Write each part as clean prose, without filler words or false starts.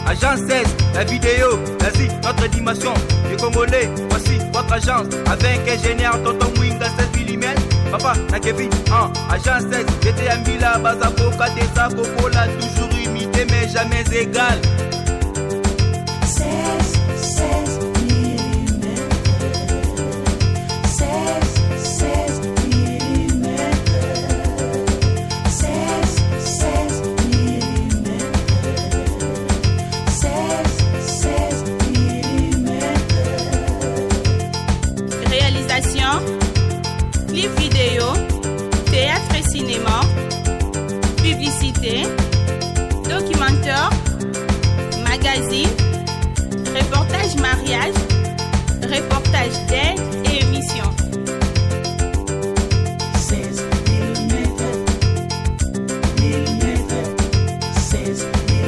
Agence 16, la vidéo, vas-y, notre animation. Les Congolais, voici votre agence. Avec ingénieur, tonton Mwinga, 16 mm. Papa, na Kevin, Agence 16, j'étais à Mila, Bazako, Kadesa, Kokola, toujours imité, mais jamais égal. 16 mm. 16 mm. 16 mm. 16 mm. Réalisation, clip vidéo, théâtre et cinéma, publicité, documentaire, magazine, reportage mariage, reportage d'aide et émission. 16 mm. 16 mm.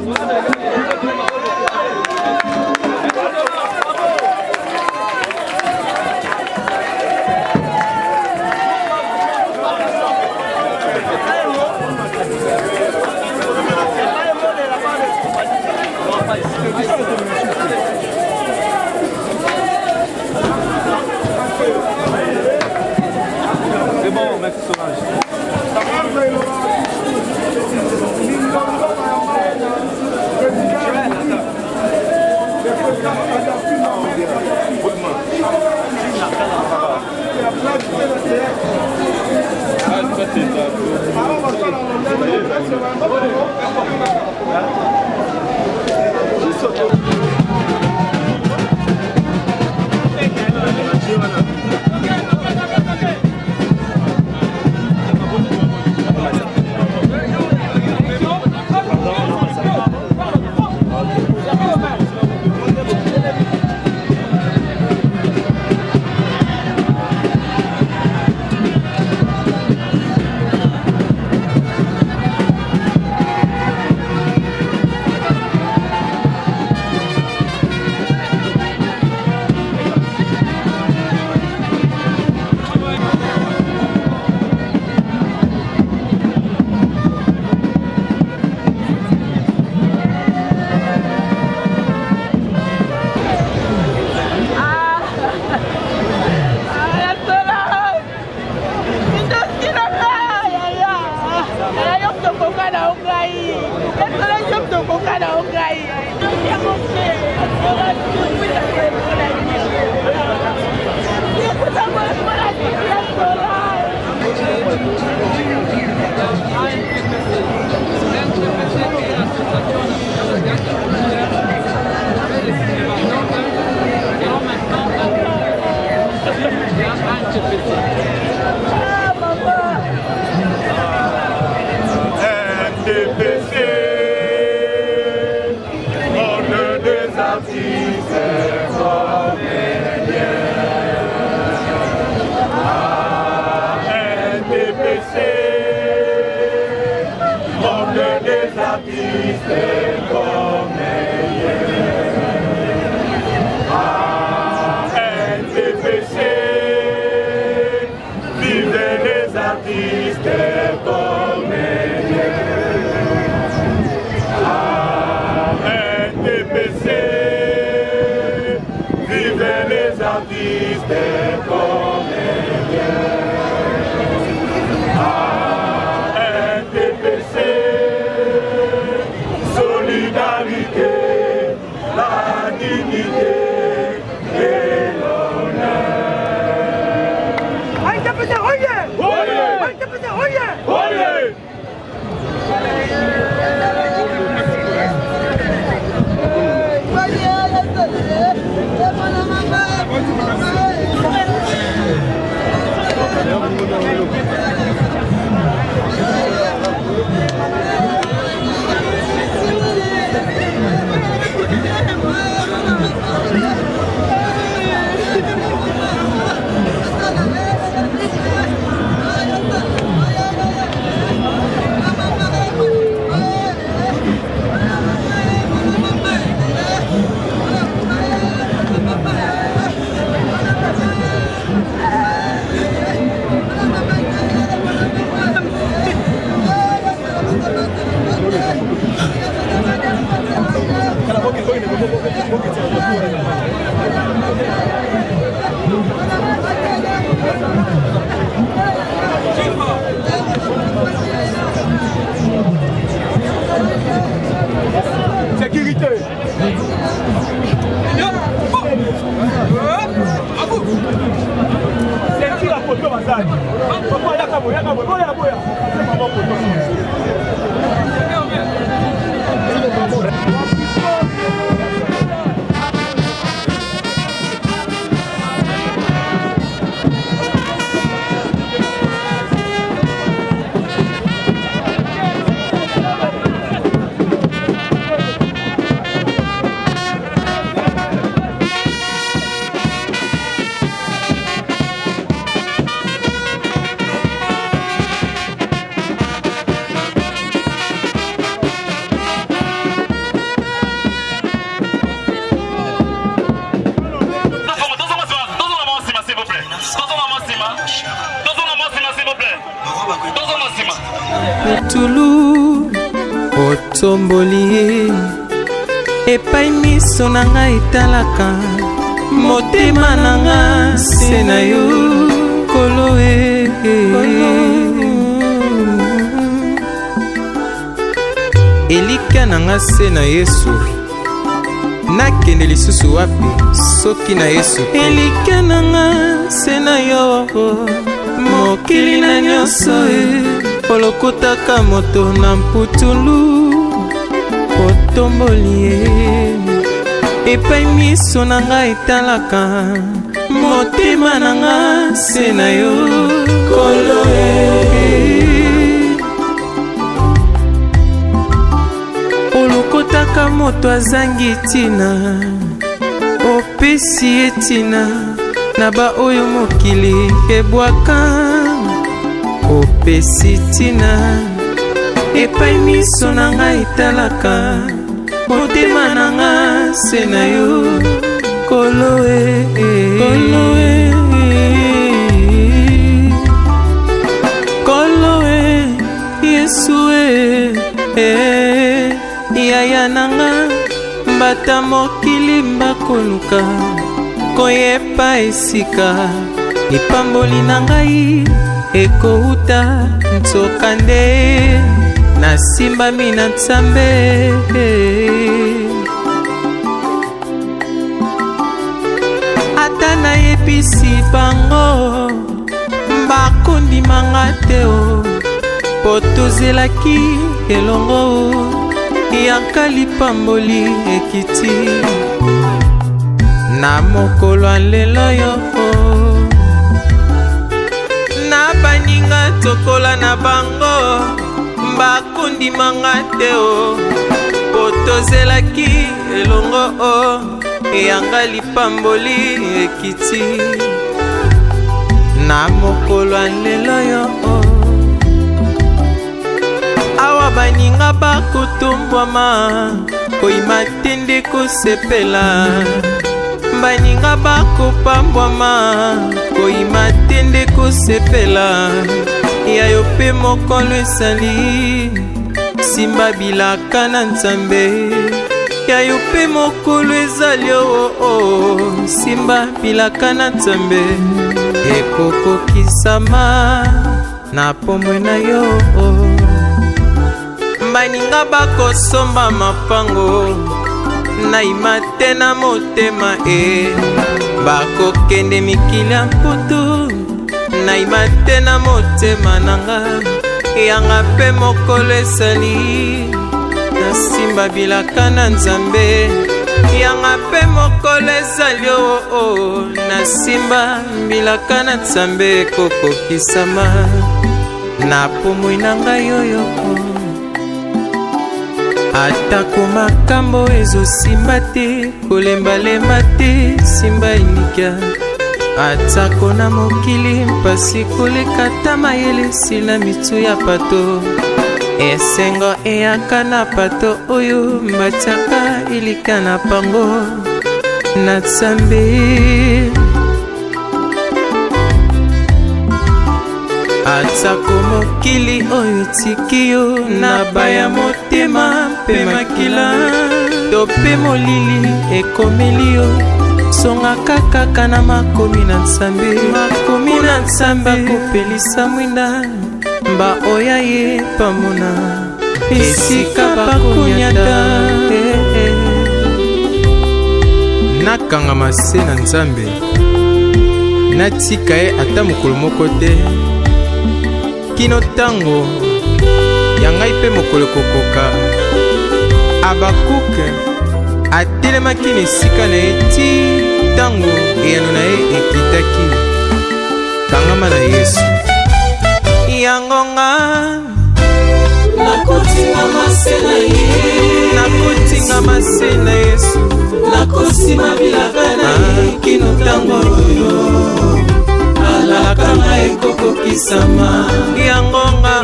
C'est bon, merci Solange. Sécurité. C'est qui la photo, Mazal? Pourquoi il y a Kaboya? putulu otomboli ye epai miso na ngai etalaka motema na nga se na yo kolo elika na nga se na Yesu nakende lisusu wapi soki na Yesu elika na nga se na yo mokili na nyonso olokotaka moto na mputulu otomboli ye epai miso na nga etalaka motema na nga se na yo kolo olokotaka moto azangi tina opesi ye tina na baoyo mokili ebwaka opesi tina epai miso na nga etalaka motema na nga se na yo kolo Yesu yaya na nga mbata mokili mbakoluka koyepa esika epamboli na ngai ekouta nzoka nde nasimbami na Nzambe ata nayebisi bango bakondimanga te po tozelaki elongo yaka lipamboli ekiti na mokolo ya lelo yo na baninga tokola na bango bakondimanga te po tozelaki elongo eyanga lipamboli ekiti na mokolo ya lelo yo awa baninga bakotombwama koyima te nde kosepela baninga bakopambwama koyima te nde kosepela ya yo mpe mokolo esali simba bilaka na Nzambe ya yo mpe mokolo ezali simba bilaka na Nzambe ekokokisama na pomwe na yo baninga bakosomba mapango naima te na motema bakokende mikili ya mputu naima te na motema nanga yanga mpe mokolo esali nasimba bilaka na Nzambe yanga mpe mokolo ezali nasimba bilaka na Nzambe ekokokisama na pomoi na ngai oyo atako makambo ezosimba te kolembalemba te simba elikya atako na mokili mpasi kolekata mayele esila mitu ya pato esengo eyaka na pato oyo mbatiaka elika na pango na Nzambe atako mokili oyo etiki yo na baya motema mpe makila to mpe molili ekomeli yo songaka kaka na makomi na Nzambe makomi na Nzambe akopelisa mwinda mba oya ye pamona esika bakonyata nakangama se na Nzambe natika ye ata mokolo moko te kino tango ya ngai mpe mokolo kokoka Abakuke atelemaki na esika na ye ti tango eyano na ye ekitaki kangama na Yesu yangonga nakotingama se na ye nakotingama se na Yesu nakosima bilaka na ye kino tango oyo alalaka na ekokokisama yangonga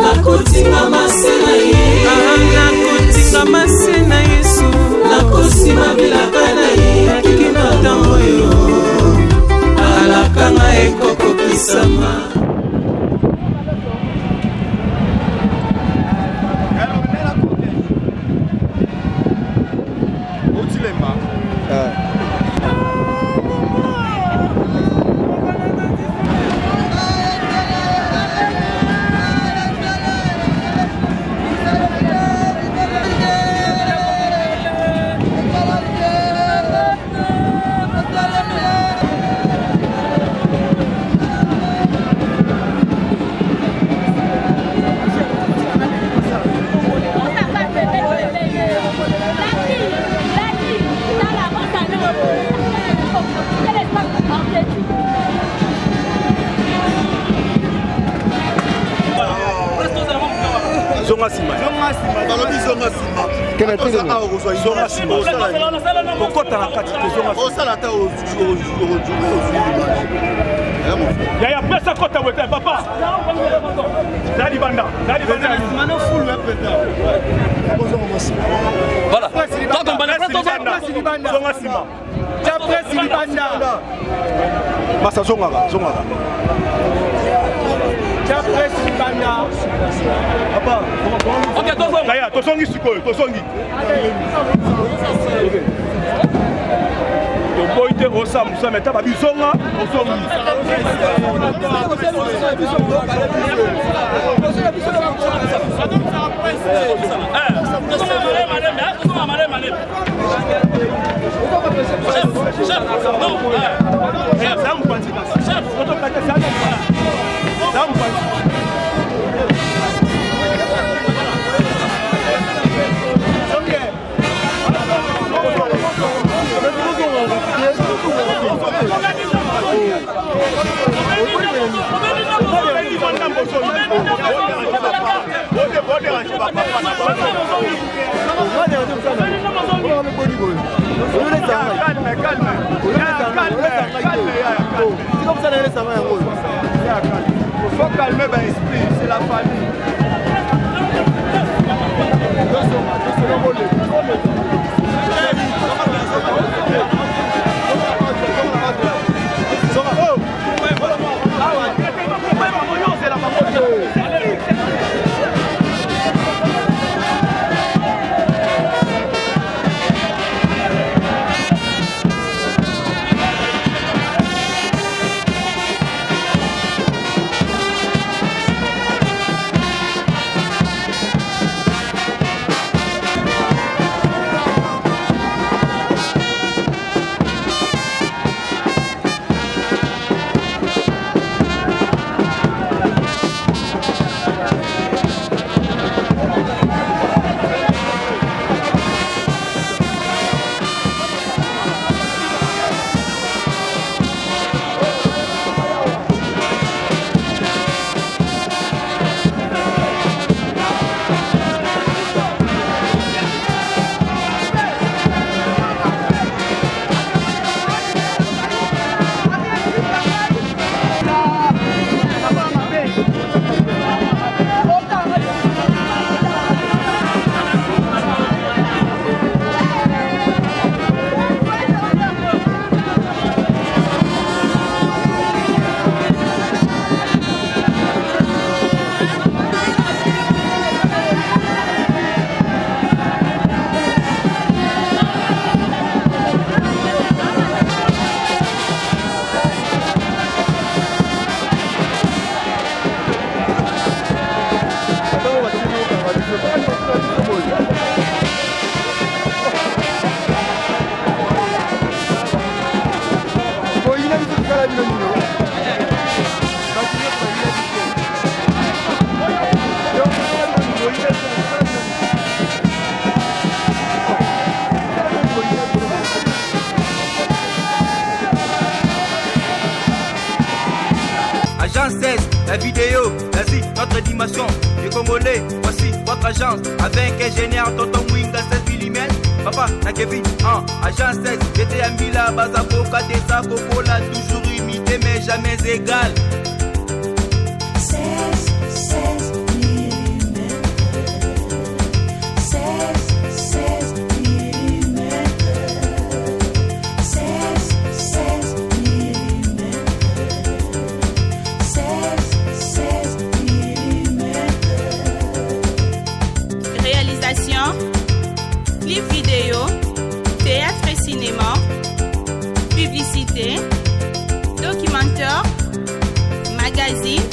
nakotingama se na ye nakotingama se na Yesu nakosima bilaka na ye kino tango oyo alalaka na ekokokisama balobi zonga nsima zonga nsima okota na kati te zonga osala ata yaya pesa kota wete papa nali banda mano fulu epeta Voilà. Quand on balance zonga nsima ta presse libanda basa zonga ta presse libanda papa ok, tozonga. Kaya tozongi sikoyo tozongi toboyi te osamusa meta babizonga osongi faut calmer l'esprit, c'est la famille. Agence 16, la vidéo, vas-y, notre dimension. Les Congolais, voici votre agence. Avec ingénieur Tonton Mwinga 16 mm. Papa, na Kevin, agence 16. J'étais à Mila, Bazako, Kadesa, Kokola, toujours imité mais jamais égal. 16 mm. 16 mm. 16 mm. 16 mm. Réalisation, clip vidéo, théâtre et cinéma, publicité, documentaire, magazine,